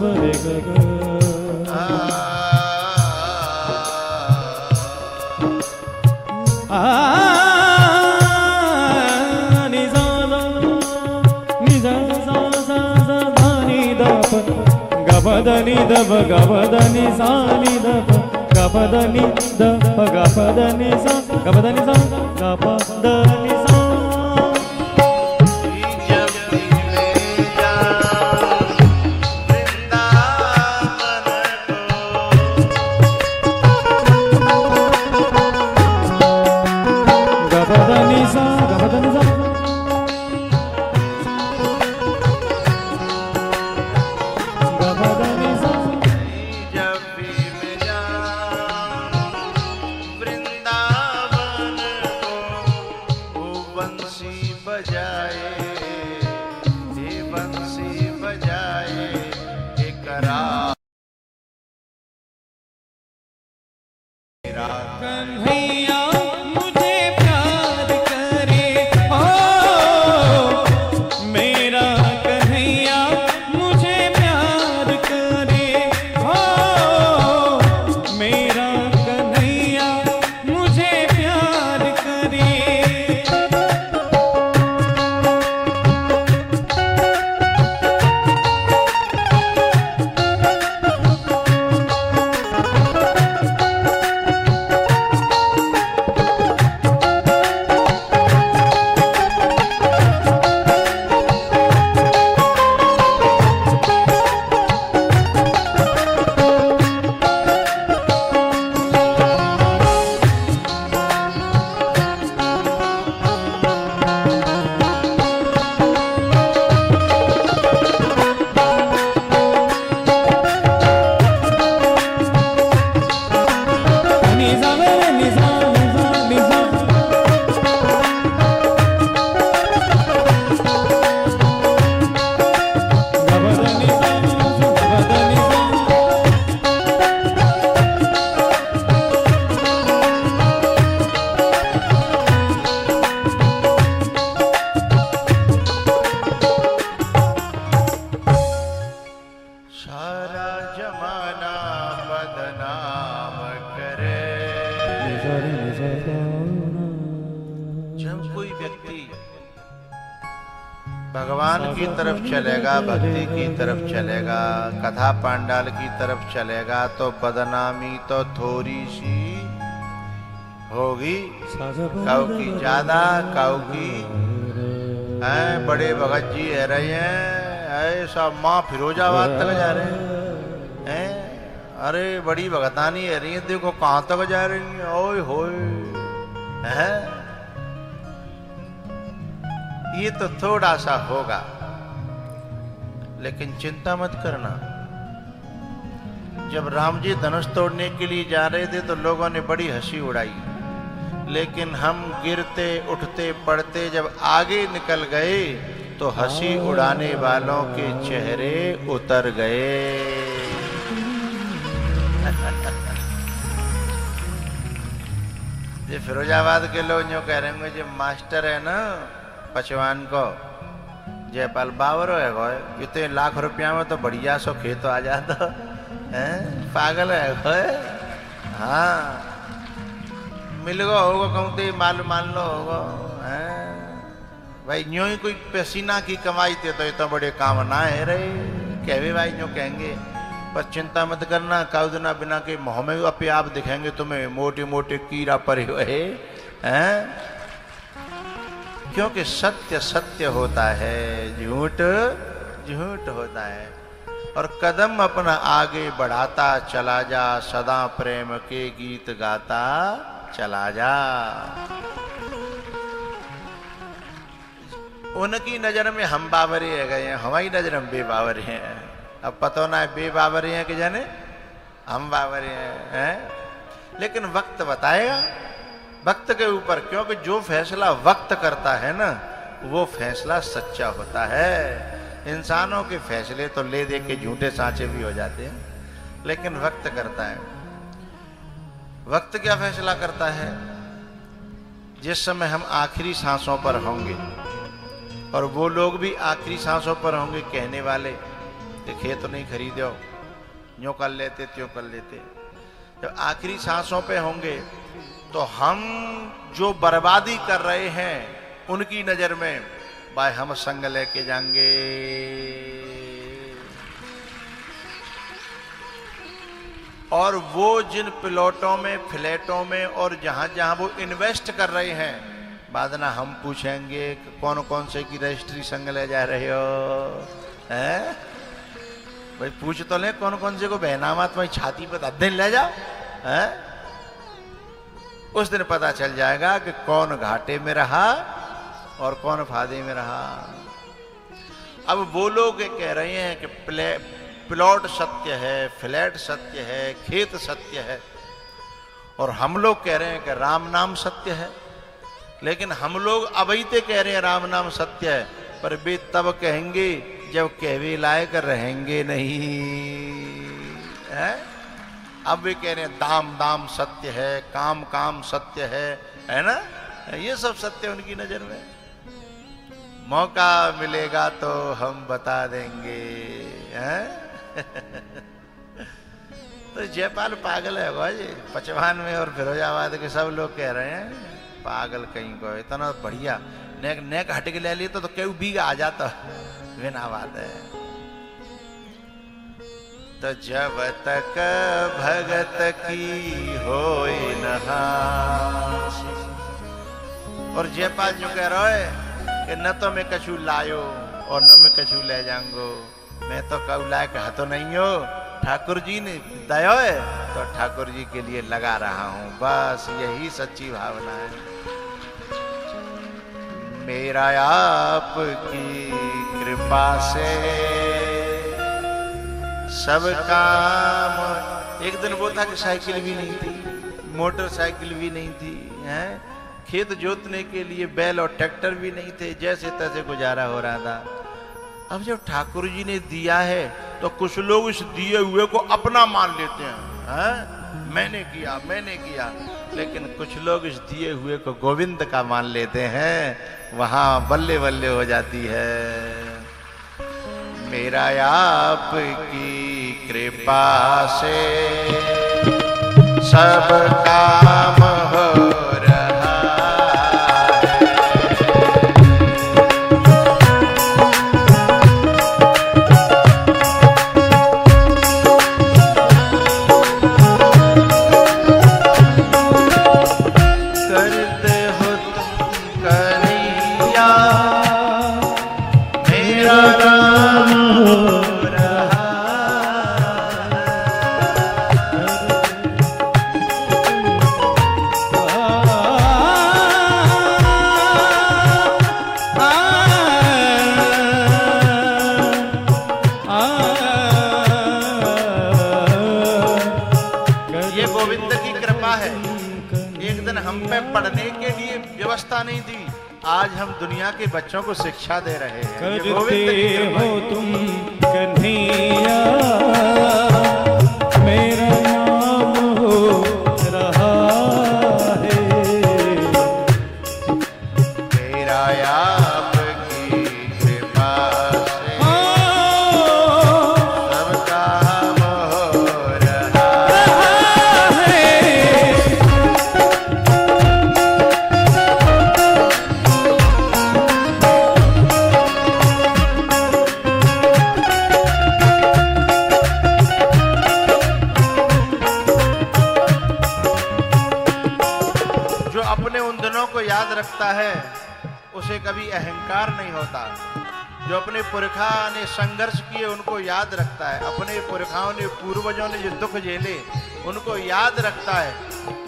रे ग ग नि सा नि सा सा सा सा धा नि ध प ग प ध नि ध प ग प ध नि सा नि ध प ग प ध नि ध प ग प ध नि सा ग प ध नि सा ग प ध नि सा कन्हैया मुझे प्यार करे हो, मेरा कन्हैया मुझे प्यार करे हो, मेरा कन्हैया मुझे प्यार करे। जब कोई व्यक्ति भगवान की तरफ चलेगा, भक्ति की तरफ चलेगा, कथा पांडाल की तरफ चलेगा, तो बदनामी तो थोड़ी सी होगी, काऊ की ज्यादा, काऊ की हैं। बड़े भगत जी है रहे हैं, सब माँ फिरोजाबाद तक जा रहे हैं। अरे बड़ी भगतानी है रही है, देखो कहाँ तक जा रही है, ओए होए है। ये तो थोड़ा सा होगा, लेकिन चिंता मत करना। जब राम जी धनुष तोड़ने के लिए जा रहे थे तो लोगों ने बड़ी हंसी उड़ाई, लेकिन हम गिरते उठते पड़ते जब आगे निकल गए तो हंसी उड़ाने वालों के चेहरे उतर गए। ये फिरोजाबाद के लोग जो कह रहे होंगे, जो मास्टर है ना पचवान को जयपाल बावर है, इतने लाख रुपया में तो बढ़िया सो खेत आ जाता है, पागल है। हाँ मिल गो होगा कहते माल मान लो होगा भाई, यूं ही कोई पसीना की कमाई थे तो इतना बड़े काम ना है रहे, कहवे भाई यूं कहेंगे। पर चिंता मत करना, काउदना बिना के मुँह में अपने आप दिखेंगे तुम्हें मोटे मोटे कीड़ा पड़े हुए हैं। क्योंकि सत्य सत्य होता है, झूठ झूठ होता है। और कदम अपना आगे बढ़ाता चला जा, सदा प्रेम के गीत गाता चला जा। उनकी नजर में हम बावरे है गए हैं, हमारी नजर में बेबावरे हैं। अब पता ना है बेबावरे हैं कि जाने हम बावरे हैं। लेकिन वक्त बताएगा, वक्त के ऊपर, क्योंकि जो फैसला वक्त करता है ना वो फैसला सच्चा होता है। इंसानों के फैसले तो ले दे के झूठे सांचे भी हो जाते हैं, लेकिन वक्त करता है। वक्त क्या फैसला करता है? जिस समय हम आखिरी सांसों पर होंगे, और वो लोग भी आखिरी सांसों पर होंगे कहने वाले, कि खेत नहीं खरीदो, यूं कर लेते त्यों कर लेते। जब आखिरी सांसों पे होंगे तो हम जो बर्बादी कर रहे हैं उनकी नजर में भाई हम संग लेके जाएंगे। और वो जिन प्लॉटों में, फ्लैटों में और जहां जहां वो इन्वेस्ट कर रहे हैं, बाद ना हम पूछेंगे कि कौन कौन से की रजिस्ट्री संग ले जा रहे हो, हैं? भाई पूछ तो ले कौन कौन से को बहनामा तुम्हारी छाती पर दिन ले जाओ, हैं? उस दिन पता चल जाएगा कि कौन घाटे में रहा और कौन फायदे में रहा। अब वो लोग कह रहे हैं कि प्लॉट सत्य है, फ्लैट सत्य है, खेत सत्य है, और हम लोग कह रहे हैं कि राम नाम सत्य है। लेकिन हम लोग अवैते कह रहे हैं राम नाम सत्य है, पर वे तब कहेंगे जब कहवे लायक रहेंगे नहीं, है? अब वे कह रहे हैं दाम दाम सत्य है, काम काम सत्य है ना? ये सब सत्य उनकी नजर में। मौका मिलेगा तो हम बता देंगे, हैं? तो जयपाल पागल है भाई, पचवान में और फिरोजाबाद के सब लोग कह रहे हैं पागल कहीं को, इतना बढ़िया नेक हट के ले लिए तो क्यों भी आ जाता, बिना बात है। तो जब तक भगत की होए नहास, और जयपाल जो कह रहा है कि न तो मैं कछु लायो और न मैं कछु ले जाऊंगो, मैं तो कऊ लायक तो नहीं हो, ठाकुर जी ने दया है तो ठाकुर जी के लिए लगा रहा हूं, बस यही सच्ची भावना है। मेरा आपकी कृपा से सब काम। एक दिन वो था कि साइकिल भी नहीं थी, मोटरसाइकिल भी नहीं थी, हैं? खेत जोतने के लिए बैल और ट्रैक्टर भी नहीं थे, जैसे तैसे गुजारा हो रहा था। अब जब ठाकुर जी ने दिया है तो कुछ लोग इस दिए हुए को अपना मान लेते हैं, मैंने किया, लेकिन कुछ लोग इस दिए हुए को गोविंद का मान लेते हैं, वहां बल्ले बल्ले हो जाती है। मेरा आपकी कृपा से सब काम हो नहीं थी, आज हम दुनिया के बच्चों को शिक्षा दे रहे हैं। करते हो तुम कन्हैया, मेरा नाम हो रहा है, मेरा आपकी कृपा से सब काम हो रहा है। याद रखता है उसे कभी अहंकार नहीं होता। जो अपने पुरखा ने संघर्ष किए उनको याद रखता है, अपने पुरखाओं ने, पूर्वजों ने जो दुख झेले उनको याद रखता है,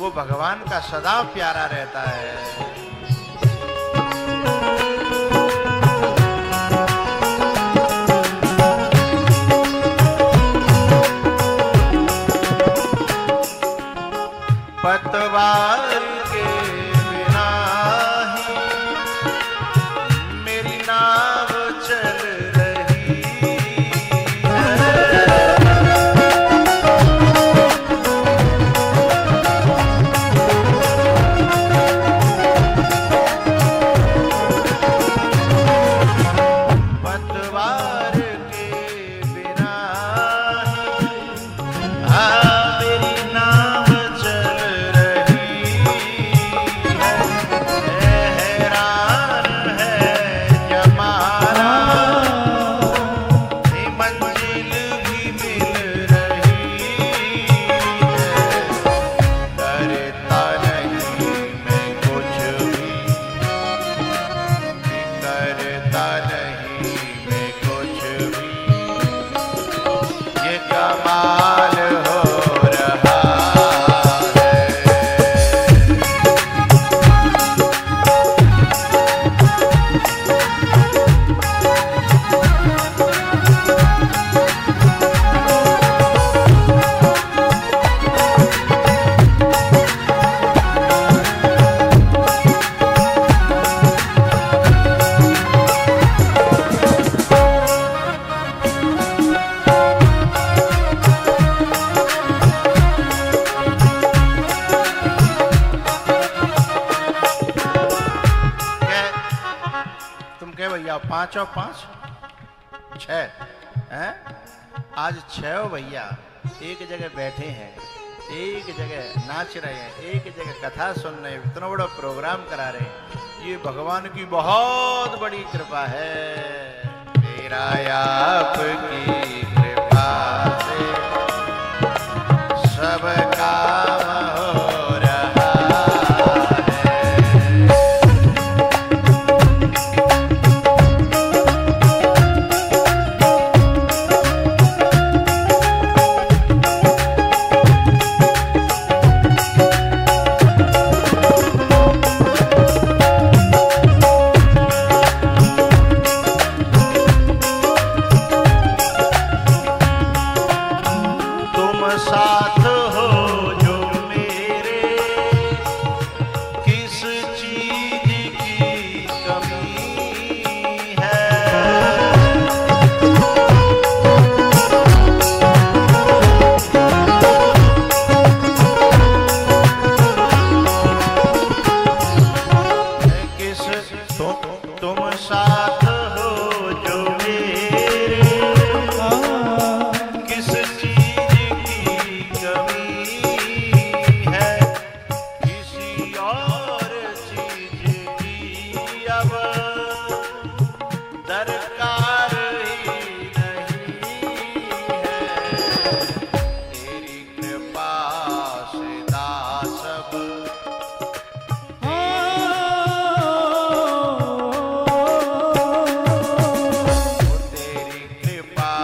वो भगवान का सदा प्यारा रहता है। पतवार के बिना ही मेरी नाव चल रही है। पतवार के बिना भैया, 5 और 5 6 हैं। आज 6 भैया एक जगह बैठे हैं, एक जगह नाच रहे हैं, एक जगह कथा सुन रहे हैं, इतना बड़ा प्रोग्राम करा रहे हैं। ये भगवान की बहुत बड़ी कृपा है। तेरा आपकी कृपा से सब काम हो रहा साथ हो जो मेरे, किस चीज की कमी है। किस तुम साथ हो जो मेरे, किस दरकार ही नहीं है। तेरी कृपा से दास अब तेरी कृपा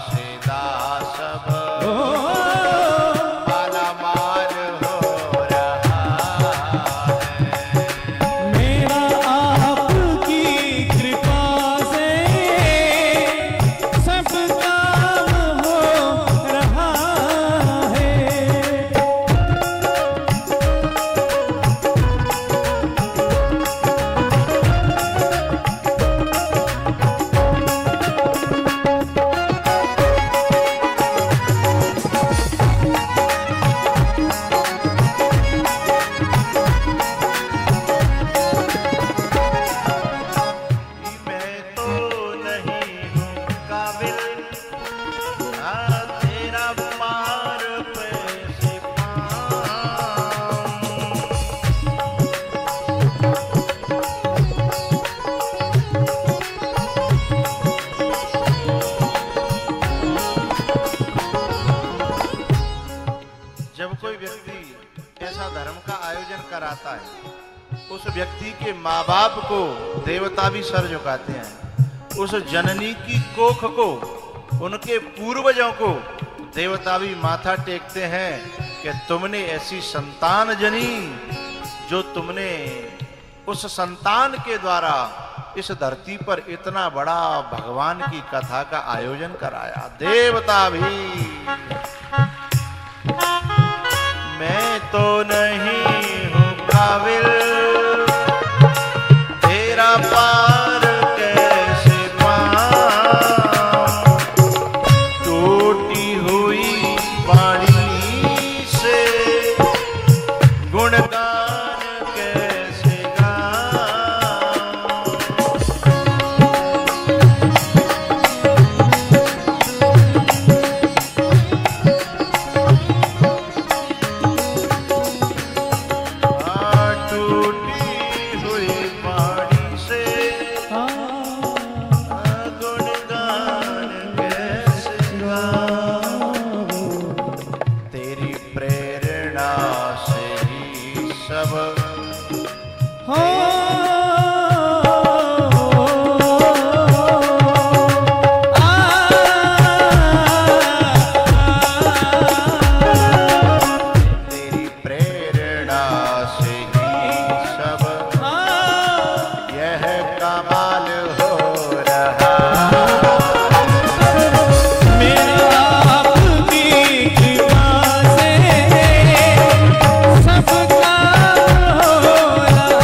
से दास अब मालामाल हो रहा है। मेरा आपकी कृपा से सब काम हो रहा है। मैं तो नहीं हूँ काबिल, तेरा पार पैसे पाऊं। जब कोई व्यक्ति ऐसा धर्म का आयोजन कराता है, उस व्यक्ति के माँ बाप को देवता भी सर झुकाते हैं। उस जननी की कोख को, उनके पूर्वजों को देवता भी माथा टेकते हैं कि तुमने ऐसी संतान जनी, जो तुमने उस संतान के द्वारा इस धरती पर इतना बड़ा भगवान की कथा का आयोजन कराया। देवता भी, मैं तो नहीं हूँ काबिल, तेरा पार कैसे पाऊं। टूटी हुई वाणी से गुणगान कैसे गाऊं। टूटी हुई वाणी से गुणगान कैसे गाऊं। तेरी प्रेरणा से ही सब तेरी प्रेरणा से ही सब यह कमाल हो रहा। मेरा आपकी कृपा से सब काम हो रहा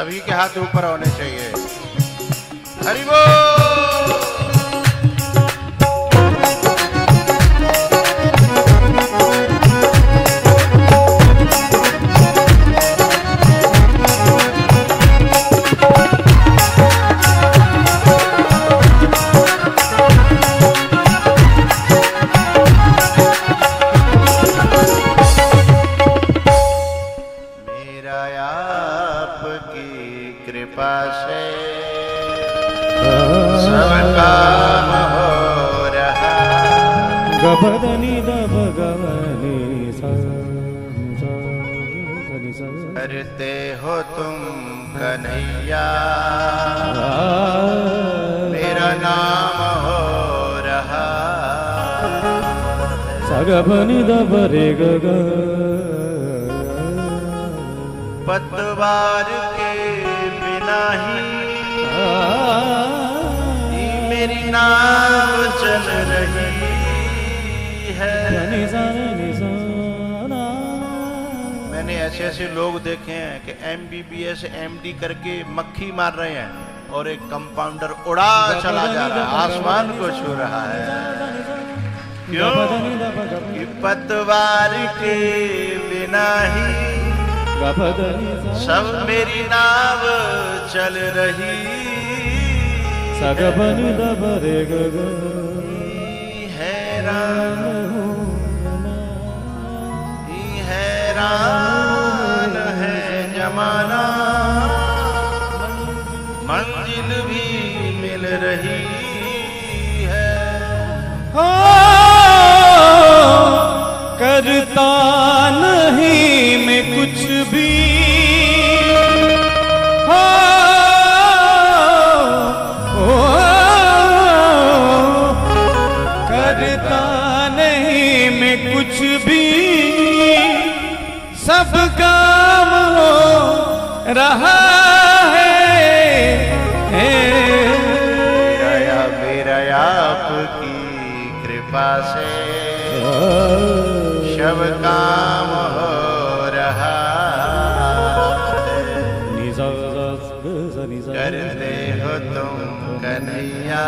सभी के हाथ ऊपर होने चाहिए। हरि बोल। कृपा से सब काम हो रहा। गपदनि दप गवनि सा करते हो तुम कन्हैया मेरा नाम हो रहा। सगपनि दप रे गग पतवार के बिना ही मेरी नाव चल रही है। मैंने ऐसे लोग देखे हैं कि MBBS MD करके मक्खी मार रहे हैं और एक कंपाउंडर उड़ा चला जा रहा है, आसमान को छू रहा है। क्यों? कि पतवार के बिना ही सब मेरी नाव चल रही। सगपनि दप रे गग हैरान हैरान है जमाना, मंजिल भी मिल रही है। हो करता नहीं मैं कुछ भी, करता नहीं मैं कुछ भी, सब काम हो रहा है। मेरा आपकी कृपा से सब काम हो रहा। करते हो तुम कन्हैया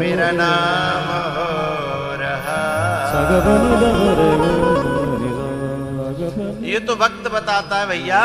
मेरा नाम हो रहा। ये तो वक्त बताता है भैया